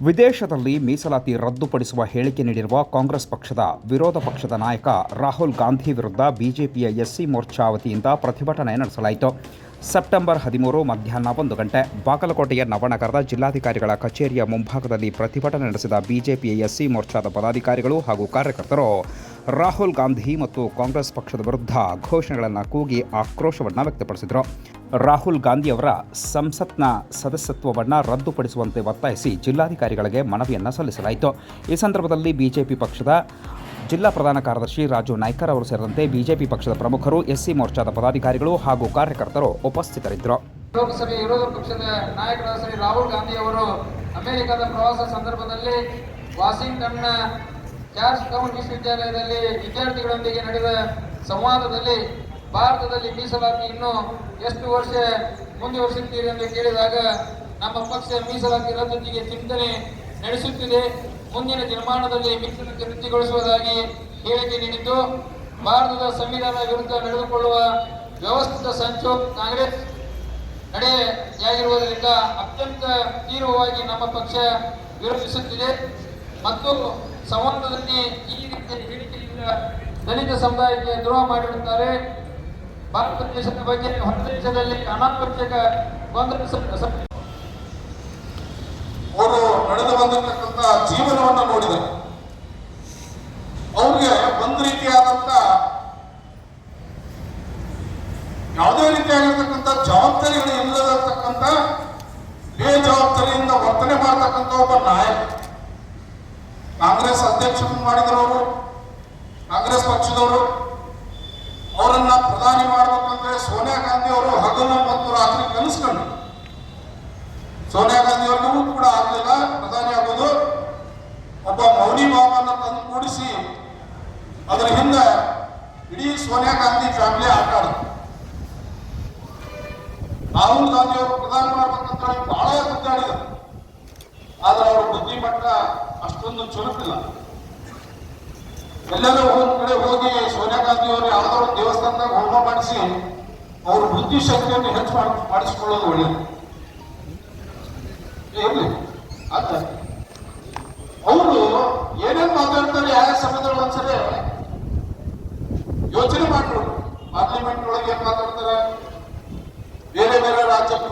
ವಿದೇಶದಲ್ಲಿ ಮೀಸಲಾತಿ ರದ್ದುಪಡಿಸುವ ಹೇಳಿಕೆ ನೀಡಿರುವ ಕಾಂಗ್ರೆಸ್ ಪಕ್ಷದ ವಿರೋಧ ಪಕ್ಷದ ನಾಯಕ ರಾಹುಲ್ ಗಾಂಧಿ ವಿರುದ್ಧ ಬಿಜೆಪಿಯ ಎಸ್ಸಿ ಮೋರ್ಚಾ ವತಿಯಿಂದ ಪ್ರತಿಭಟನೆ ನಡೆಸಲಾಯಿತು. ಸೆಪ್ಟೆಂಬರ್ 13 ಮಧ್ಯಾಹ್ನ 1 ಗಂಟೆ ಬಾಗಲಕೋಟೆಯ ನವನಗರದ ಜಿಲ್ಲಾಧಿಕಾರಿಗಳ ಕಚೇರಿಯ ಮುಂಭಾಗದಲ್ಲಿ ಪ್ರತಿಭಟನೆ ನಡೆಸಿದ ಬಿಜೆಪಿಯ ಎಸ್ಸಿ ಮೋರ್ಚಾದ ಪದಾಧಿಕಾರಿಗಳು ಹಾಗೂ ಕಾರ್ಯಕರ್ತರು ರಾಹುಲ್ ಗಾಂಧಿ ಮತ್ತು ಕಾಂಗ್ರೆಸ್ ಪಕ್ಷದ ವಿರುದ್ಧ ಘೋಷಣೆಗಳನ್ನು ಕೂಗಿ ಆಕ್ರೋಶವನ್ನು ವ್ಯಕ್ತಪಡಿಸಿದರು. ರಾಹುಲ್ ಗಾಂಧಿಯವರ ಸಂಸತ್ನ ಸದಸ್ಯತ್ವವನ್ನು ರದ್ದುಪಡಿಸುವಂತೆ ಒತ್ತಾಯಿಸಿ ಜಿಲ್ಲಾಧಿಕಾರಿಗಳಿಗೆ ಮನವಿಯನ್ನು ಸಲ್ಲಿಸಲಾಯಿತು. ಈ ಸಂದರ್ಭದಲ್ಲಿ ಬಿಜೆಪಿ ಪಕ್ಷದ ಜಿಲ್ಲಾ ಪ್ರಧಾನ ಕಾರ್ಯದರ್ಶಿ ರಾಜು ನಾಯ್ಕರ್ ಅವರು ಸೇರಿದಂತೆ ಬಿಜೆಪಿ ಪಕ್ಷದ ಪ್ರಮುಖರು, ಎಸ್ಸಿ ಮೋರ್ಚಾದ ಪದಾಧಿಕಾರಿಗಳು ಹಾಗೂ ಕಾರ್ಯಕರ್ತರು ಉಪಸ್ಥಿತರಿದ್ದರು. ಲೋಕಸಭೆ ವಿರೋಧ ಪಕ್ಷದ ನಾಯಕರಾದ ಶ್ರೀ ರಾಹುಲ್ ಗಾಂಧಿ ಅವರು ಅಮೆರಿಕದ ಪ್ರವಾಸ ಸಂದರ್ಭದಲ್ಲಿ ವಾಷಿಂಗ್ಟನ್ನ ಜಾರ್ಜ್ ಟೌನ್ ವಿಶ್ವವಿದ್ಯಾಲಯದಲ್ಲಿ ವಿದ್ಯಾರ್ಥಿಗಳೊಂದಿಗೆ ನಡೆದ ಸಂವಾದದಲ್ಲಿ ಭಾರತದಲ್ಲಿ ಮೀಸಲಾತಿ ಇನ್ನೂ ಎಷ್ಟು ವರ್ಷ ಮುಂದುವರಿಸುತ್ತೀರಿ ಎಂದು ಕೇಳಿದಾಗ ನಮ್ಮ ಪಕ್ಷ ಮೀಸಲಾತಿ ರದ್ದುಗೆ ಚಿಂತನೆ ನಡೆಸುತ್ತಿದೆ, ಮುಂದಿನ ದಿನಮಾನದಲ್ಲಿ ಮೀಸಲಾತಿ ರದ್ದುಗೊಳಿಸುವುದಾಗಿ ಹೇಳಿಕೆ ನೀಡಿದ್ದು, ಭಾರತದ ಸಂವಿಧಾನದ ವಿರುದ್ಧ ನಡೆದುಕೊಳ್ಳುವ ವ್ಯವಸ್ಥಿತ ಸಂಚು ಕಾಂಗ್ರೆಸ್ ನಡೆಯಾಗಿರುವುದರಿಂದ ಅತ್ಯಂತ ತೀವ್ರವಾಗಿ ನಮ್ಮ ಪಕ್ಷ ವಿರೋಧಿಸುತ್ತಿದೆ ಮತ್ತು ಸಂವಾದದಲ್ಲಿ ಈ ರೀತಿಯ ಹೇಳಿಕೆಯಿಂದ ದಲಿತ ಸಮುದಾಯಕ್ಕೆ ದ್ರೋಹ ಮಾಡಿರುತ್ತಾರೆ. ಭಾರತ ದೇಶದ ಬಗ್ಗೆ ಹೊರ ದೇಶದಲ್ಲಿ ಅನಾವಶ್ಯಕ ಗೊಂದಲ ಅವರು ನಡೆದು ಬಂದಿರತಕ್ಕಂಥ ಜೀವನವನ್ನು ನೋಡಿದರೆ ಅವ್ರಿಗೆ ಒಂದು ರೀತಿಯಾದಂತ ಯಾವುದೇ ರೀತಿಯಾಗಿರ್ತಕ್ಕಂಥ ಜವಾಬ್ದಾರಿಗಳು ಇಲ್ಲದಕ್ಕಂಥ ಬೇಜವಾಬ್ದಾರಿಯಿಂದ ವರ್ತನೆ ಮಾಡತಕ್ಕಂಥ ಒಬ್ಬ ನಾಯಕ. ಕಾಂಗ್ರೆಸ್ ಅಧ್ಯಕ್ಷರನ್ನು ಮಾಡಿದವರು ಕಾಂಗ್ರೆಸ್ ಪಕ್ಷದವರು ಅವರನ್ನ ಪ್ರಧಾನಿ ಮಾಡಬೇಕಂದ್ರೆ ಸೋನಿಯಾ ಗಾಂಧಿ ಅವರು ಹಗಲು ಮತ್ತು ರಾತ್ರಿ ಕನಸ್ಕೊಂಡು ಸೋನಿಯಾ ಗಾಂಧಿ ಅವ್ರಿಗೂ ಕೂಡ ಆಗಲಿಲ್ಲ ಪ್ರಧಾನಿ ಆಗೋದು. ಒಬ್ಬ ಮೌನಿ ಭಾವವನ್ನು ತಂದು ಕೂಡಿಸಿ ಅದರ ಹಿಂದೆ ಇಡೀ ಸೋನಿಯಾ ಗಾಂಧಿ ಫ್ಯಾಮಿಲಿ ಆಟ ಆಡಿದ್ರು. ರಾಹುಲ್ ಗಾಂಧಿ ಅವರು ಪ್ರಧಾನಿ ಮಾಡ್ಬೇಕಂತ ಬಹಳ ಗುದ್ದಾಡಿದರು, ಆದ್ರೆ ಅವರ ಬುದ್ಧಿಮಟ್ಟ ಅಷ್ಟೊಂದು ಚುರುಕಿಲ್ಲ. ಎಲ್ಲರೂ ಒಂದ್ ಕಡೆ ಹೋಗಿ ಸೋನಿಯಾ ಗಾಂಧಿ ಅವರು ಯಾವುದೋ ಒಂದು ದೇವಸ್ಥಾನದಾಗ ಹೋಮ ಮಾಡಿಸಿ ಅವ್ರ ಬುದ್ಧಿಶಕ್ತಿಯನ್ನು ಹೆಚ್ಚು ಮಾಡಿಸಿಕೊಳ್ಳೋದು ಒಳ್ಳೆಯದು ಇರ್ಲಿ. ಅದ ಅವರು ಏನೇನು ಮಾತಾಡ್ತಾರೆ ಯಾವ ಸಮಯದಲ್ಲಿ ಒಂದ್ಸರಿ ಯೋಚನೆ ಮಾಡ್ರು. ಪಾರ್ಲಿಮೆಂಟ್ ಒಳಗೆ ಏನ್ ಮಾತಾಡ್ತಾರೆ, ಬೇರೆ ಬೇರೆ ರಾಜ್ಯಕ್ಕೆ